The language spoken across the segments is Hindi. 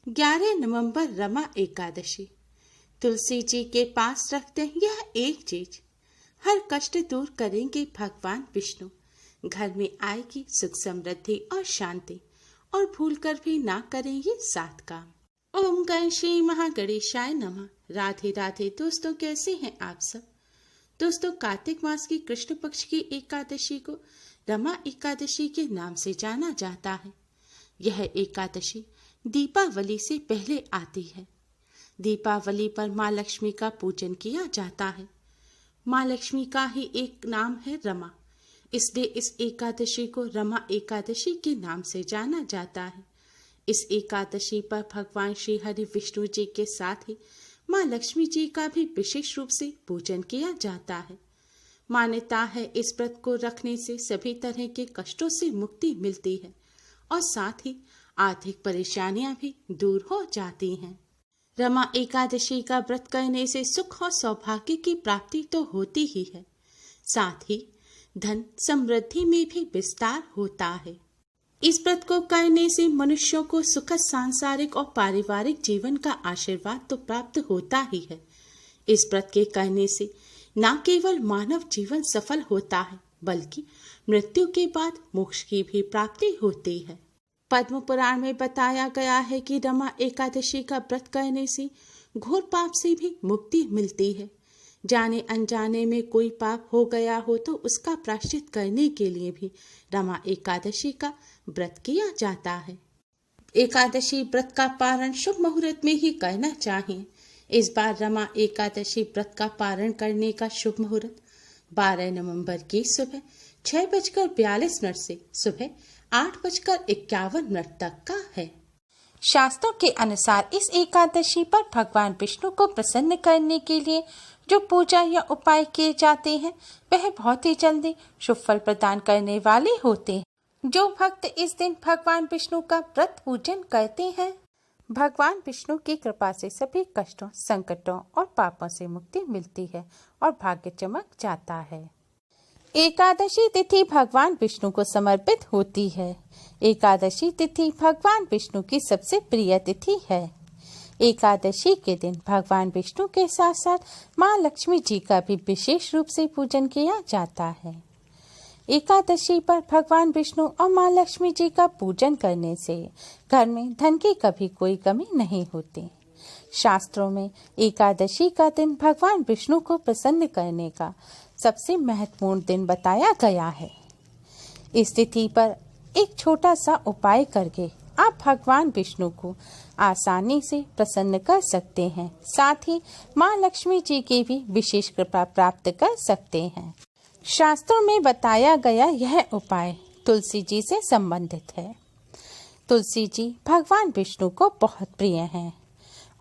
11 नवंबर रमा एकादशी। तुलसी जी के पास रखते हैं यह एक चीज, हर कष्ट दूर करेंगे भगवान विष्णु। घर में आएगी सुख समृद्धि और शांति, और भूल कर भी ना करेंगे 7 काम। ओम गणेशी महागणेशाय नमः। राधे राधे दोस्तों, कैसे हैं आप सब। दोस्तों, कार्तिक मास की कृष्ण पक्ष की एकादशी को रमा एकादशी के नाम से जाना जाता है। यह एकादशी दीपावली से पहले आती है। दीपावली पर माँ लक्ष्मी का पूजन किया जाता है। माँ लक्ष्मी का ही एक नाम है रमा, इसलिए इस एकादशी को रमा एकादशी के नाम से जाना जाता है। इस एकादशी पर भगवान श्री हरि विष्णु जी के साथ ही माँ लक्ष्मी जी का भी विशेष रूप से पूजन किया जाता है। मान्यता है इस व्रत को रखने से सभी तरह के कष्टों से मुक्ति मिलती है और साथ ही आर्थिक परेशानियां भी दूर हो जाती हैं। रमा एकादशी का व्रत करने से सुख और सौभाग्य की प्राप्ति तो होती ही है, साथ ही धन समृद्धि में भी विस्तार होता है। इस व्रत को करने से मनुष्यों को सुखद सांसारिक और पारिवारिक जीवन का आशीर्वाद तो प्राप्त होता ही है। इस व्रत के करने से न केवल मानव जीवन सफल होता है, बल्कि मृत्यु के बाद मोक्ष की भी प्राप्ति होती है। पद्म पुराण में बताया गया है कि रमा एकादशी का व्रत करने से घोर पाप से भी मुक्ति मिलती है। जाने अनजाने में कोई पाप हो गया हो तो उसका प्रायश्चित करने के लिए भी रमा एकादशी का व्रत किया जाता है। एकादशी व्रत का पारण शुभ मुहूर्त में ही करना चाहिए। इस बार रमा एकादशी व्रत का पारण करने का शुभ मुहूर्त 12 नवंबर की सुबह 6:42 से सुबह 8:51 तक का है। शास्त्रों के अनुसार इस एकादशी पर भगवान विष्णु को प्रसन्न करने के लिए जो पूजा या उपाय किए जाते हैं वह बहुत ही जल्दी शुभ फल प्रदान करने वाले होते हैं। जो भक्त इस दिन भगवान विष्णु का व्रत पूजन करते हैं, भगवान विष्णु की कृपा से सभी कष्टों, संकटों और पापों से मुक्ति मिलती है और भाग्य चमक जाता है। एकादशी तिथि भगवान विष्णु को समर्पित होती है। एकादशी तिथि भगवान विष्णु की सबसे प्रिय तिथि है। एकादशी के दिन भगवान विष्णु के साथ साथ माँ लक्ष्मी जी का भी विशेष रूप से पूजन किया जाता है। एकादशी पर भगवान विष्णु और माँ लक्ष्मी जी का पूजन करने से घर में धन की कभी कोई कमी नहीं होती। शास्त्रों में एकादशी का दिन भगवान विष्णु को प्रसन्न करने का सबसे महत्वपूर्ण दिन बताया गया है। इस तिथि पर एक छोटा सा उपाय करके आप भगवान विष्णु को आसानी से प्रसन्न कर सकते हैं, साथ ही माँ लक्ष्मी जी की भी विशेष कृपा प्राप्त कर सकते हैं। शास्त्रों में बताया गया यह उपाय तुलसी जी से संबंधित है। तुलसी जी भगवान विष्णु को बहुत प्रिय हैं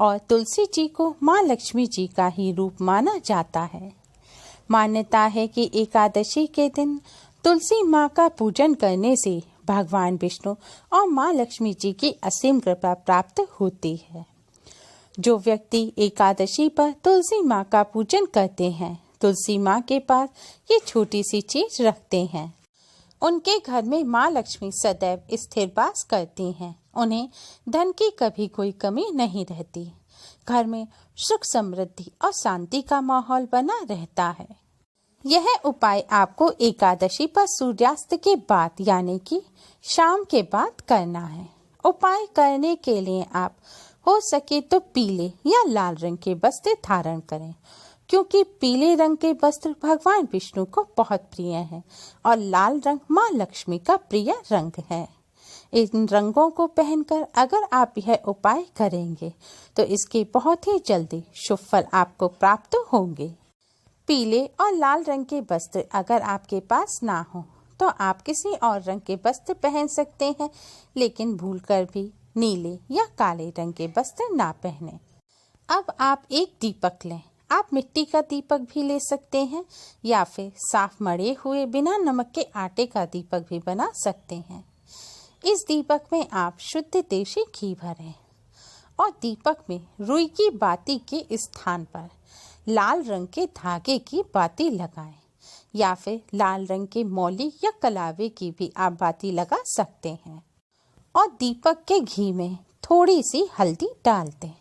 और तुलसी जी को माँ लक्ष्मी जी का ही रूप माना जाता है। मान्यता है कि एकादशी के दिन तुलसी माँ का पूजन करने से भगवान विष्णु और माँ लक्ष्मी जी की असीम कृपा प्राप्त होती है। जो व्यक्ति एकादशी पर तुलसी माँ का पूजन करते हैं, तुलसी माँ के पास ये छोटी सी चीज रखते हैं, उनके घर में माँ लक्ष्मी सदैव स्थिर वास करती हैं। उन्हें धन की कभी कोई कमी नहीं रहती। घर में सुख समृद्धि और शांति का माहौल बना रहता है। यह उपाय आपको एकादशी पर सूर्यास्त के बाद यानी कि शाम के बाद करना है। उपाय करने के लिए आप हो सके तो पीले या लाल रंग के वस्त्र धारण करें, क्योंकि पीले रंग के वस्त्र भगवान विष्णु को बहुत प्रिय है और लाल रंग माँ लक्ष्मी का प्रिय रंग है। इन रंगों को पहनकर अगर आप यह उपाय करेंगे तो इसके बहुत ही जल्दी शुभ फल आपको प्राप्त होंगे। पीले और लाल रंग के वस्त्र अगर आपके पास ना हो तो आप किसी और रंग के वस्त्र पहन सकते हैं, लेकिन भूलकर भी नीले या काले रंग के वस्त्र ना पहने। अब आप एक दीपक लें। आप मिट्टी का दीपक भी ले सकते हैं या फिर साफ मढ़े हुए बिना नमक के आटे का दीपक भी बना सकते हैं। इस दीपक में आप शुद्ध देशी घी भरें और दीपक में रुई की बाती के स्थान पर लाल रंग के धागे की बाती लगाएं या फिर लाल रंग के मौली या कलावे की भी आप बाती लगा सकते हैं। और दीपक के घी में थोड़ी सी हल्दी डाल दें।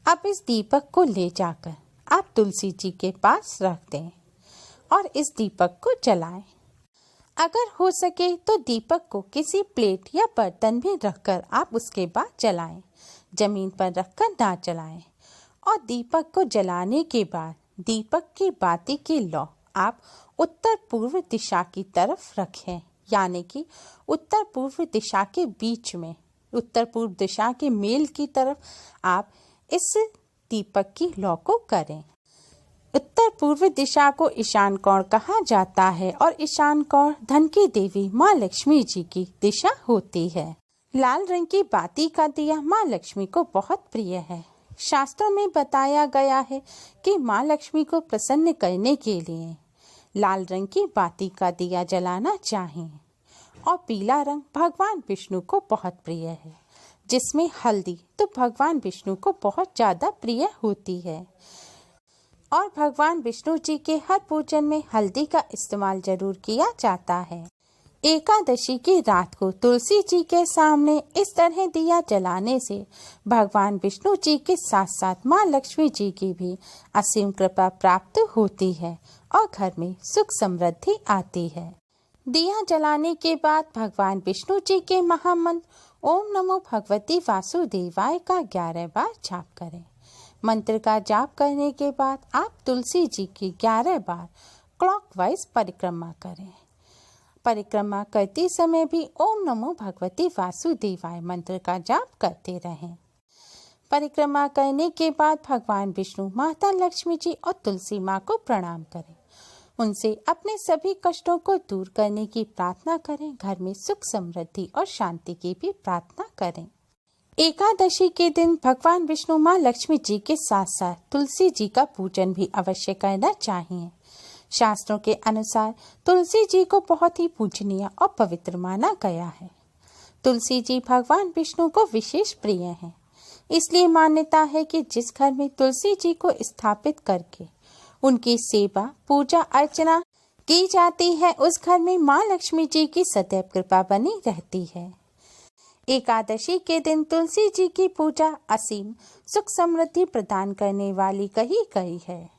अब इस दीपक को ले जाकर आप तुलसी जी के पास रख दें और इस दीपक को जलाएं। अगर हो सके तो दीपक को किसी प्लेट या बर्तन में रखकर आप उसके बाद जलाएं। जमीन पर रखकर ना जलाएं। और दीपक को जलाने के बाद दीपक की बाती की लौ आप उत्तर पूर्व दिशा की तरफ रखें, यानी कि उत्तर पूर्व दिशा के बीच में, उत्तर पूर्व दिशा के मेल की तरफ आप इस दीपक की लौ को करें। उत्तर पूर्व दिशा को ईशान कोण कहा जाता है और ईशान कोण धन की देवी माँ लक्ष्मी जी की दिशा होती है। लाल रंग की बाती का दिया माँ लक्ष्मी को बहुत प्रिय है। शास्त्रों में बताया गया है कि माँ लक्ष्मी को प्रसन्न करने के लिए लाल रंग की बाती का दिया जलाना चाहिए। और पीला रंग भगवान विष्णु को बहुत प्रिय है, जिसमें हल्दी तो भगवान विष्णु को बहुत ज्यादा प्रिय होती है। और भगवान विष्णु जी के हर पूजन में हल्दी का इस्तेमाल जरूर किया जाता है। एकादशी की रात को तुलसी जी के सामने इस तरह दिया जलाने से भगवान विष्णु जी के साथ साथ माँ लक्ष्मी जी की भी असीम कृपा प्राप्त होती है और घर में सुख समृद्धि आती है। दिया जलाने के बाद भगवान विष्णु जी के महामंत्र ओम नमो भगवती वासुदेवाय का 11 बार जाप करें। मंत्र का जाप करने के बाद आप तुलसी जी की 11 बार क्लॉकवाइज परिक्रमा करें। परिक्रमा करते समय भी ओम नमो भगवती वासुदेवाय मंत्र का जाप करते रहें। परिक्रमा करने के बाद भगवान विष्णु, माता लक्ष्मी जी और तुलसी माँ को प्रणाम करें। उनसे अपने सभी कष्टों को दूर करने की प्रार्थना करें। घर में सुख समृद्धि और शांति की भी प्रार्थना करें। एकादशी के दिन भगवान विष्णु, माँ लक्ष्मी जी के साथ साथ तुलसी जी का पूजन भी अवश्य करना चाहिए। शास्त्रों के अनुसार तुलसी जी को बहुत ही पूजनीय और पवित्र माना गया है। तुलसी जी भगवान विष्णु को विशेष प्रिय हैं। इसलिए मान्यता है कि जिस घर में तुलसी जी को स्थापित करके उनकी सेवा, पूजा अर्चना की जाती है, उस घर में माँ लक्ष्मी जी की सदैव कृपा बनी रहती है। एकादशी के दिन तुलसी जी की पूजा असीम सुख समृद्धि प्रदान करने वाली कही गई है।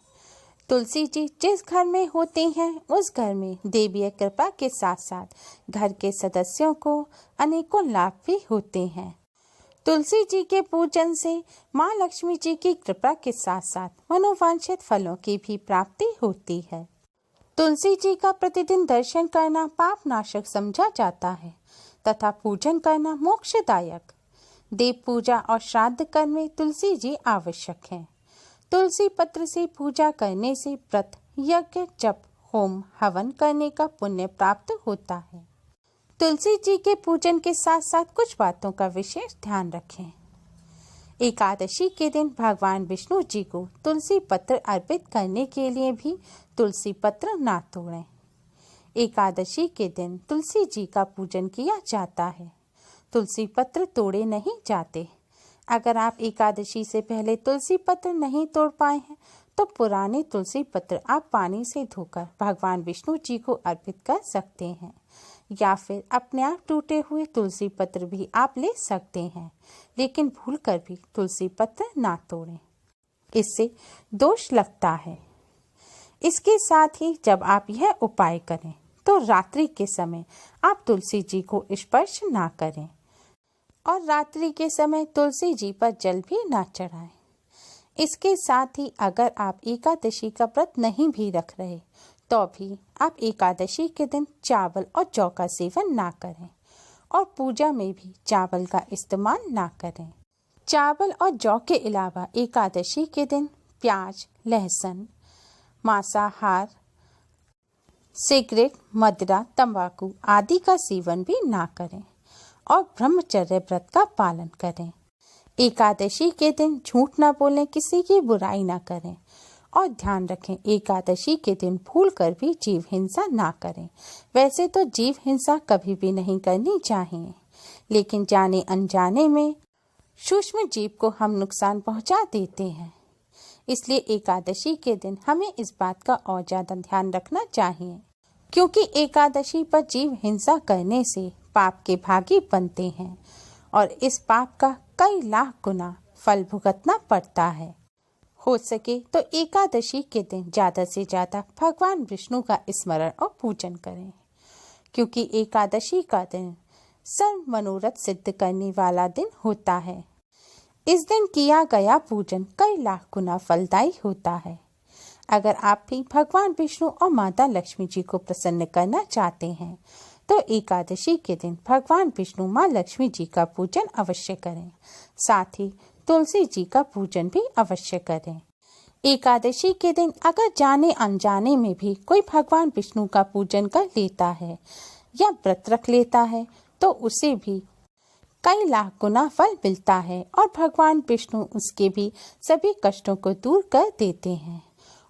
तुलसी जी जिस घर में होते हैं, उस घर में देवीय कृपा के साथ साथ घर के सदस्यों को अनेकों लाभ भी होते हैं। तुलसी जी के पूजन से माँ लक्ष्मी जी की कृपा के साथ साथ मनोवांछित फलों की भी प्राप्ति होती है। तुलसी जी का प्रतिदिन दर्शन करना पाप नाशक समझा जाता है तथा पूजन करना मोक्षदायक। देव पूजा और श्राद्ध कर्म में तुलसी जी आवश्यक हैं। तुलसी पत्र से पूजा करने से व्रत, यज्ञ, जप, होम, हवन करने का पुण्य प्राप्त होता है। तुलसी जी के पूजन के साथ साथ कुछ बातों का विशेष ध्यान रखें। एकादशी के दिन भगवान विष्णु जी को तुलसी पत्र अर्पित करने के लिए भी तुलसी पत्र ना तोड़ें। एकादशी के दिन तुलसी जी का पूजन किया जाता है। तुलसी पत्र तोड़े नहीं जाते। अगर आप एकादशी से पहले तुलसी पत्र नहीं तोड़ पाए हैं तो पुराने तुलसी पत्र आप पानी से धोकर भगवान विष्णु जी को अर्पित कर सकते हैं, या फिर अपने आप टूटे हुए तुलसी पत्र भी आप ले सकते हैं, लेकिन भूलकर भी तुलसी पत्र ना तोड़ें, इससे दोष लगता है। इसके साथ ही जब आप यह उपाय करें तो रात्रि के समय आप तुलसी जी को स्पर्श ना करें और रात्रि के समय तुलसी जी पर जल भी ना चढ़ाएं। इसके साथ ही अगर आप एकादशी का व्रत नहीं भी रख रहे तो भी आप एकादशी के दिन चावल और जौ का सेवन ना करें और पूजा में भी चावल का इस्तेमाल ना करें। चावल और जौ के अलावा एकादशी के दिन प्याज, लहसुन, मांसाहार, सिगरेट, मदिरा, तंबाकू आदि का सेवन भी ना करें और ब्रह्मचर्य व्रत का पालन करें। एकादशी के दिन झूठ ना बोलें, किसी की बुराई ना करें और ध्यान रखें एकादशी के दिन भूलकर भी जीव हिंसा ना करें। वैसे तो जीव हिंसा कभी भी नहीं करनी चाहिए, लेकिन जाने अनजाने में सूक्ष्म जीव को हम नुकसान पहुंचा देते हैं। इसलिए एकादशी के दिन हमें इस बात का और ज्यादा ध्यान रखना चाहिए, क्योंकि एकादशी पर जीव हिंसा करने से पाप के भागी बनते हैं और इस पाप का कई लाख गुना फल भुगतना पड़ता है। हो सके तो एकादशी के दिन ज़्यादा से ज़्यादा भगवान विष्णु का स्मरण और पूजन करें, क्योंकि एकादशी का दिन सर्व मनोरथ सिद्ध करने वाला दिन होता है। इस दिन किया गया पूजन कई लाख गुना फलदायी होता है। अगर आप भी भगवान विष्णु और माता लक्ष्मी जी को प्रसन्न करना चाहते हैं तो एकादशी के दिन भगवान विष्णु माँ लक्ष्मी जी का पूजन अवश्य करें। साथ ही तुलसी जी का पूजन भी अवश्य करें। एकादशी के दिन अगर जाने अनजाने में भी कोई भगवान विष्णु का पूजन कर लेता है या व्रत रख लेता है तो उसे भी कई लाख गुना फल मिलता है और भगवान विष्णु उसके भी सभी कष्टों को दूर कर देते हैं।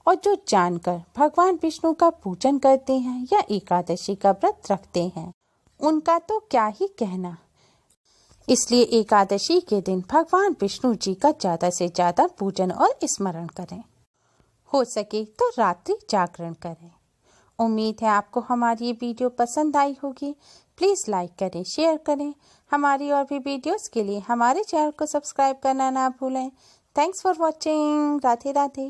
और जो जानकर भगवान विष्णु का पूजन करते हैं या एकादशी का व्रत रखते हैं उनका तो क्या ही कहना। इसलिए एकादशी के दिन भगवान विष्णु जी का ज़्यादा से ज़्यादा पूजन और स्मरण करें। हो सके तो रात्रि जागरण करें। उम्मीद है आपको हमारी ये वीडियो पसंद आई होगी। प्लीज़ लाइक करें, शेयर करें। हमारी और भी वीडियोस के लिए हमारे चैनल को सब्सक्राइब करना ना भूलें। Thanks for watching. Radhe Radhe.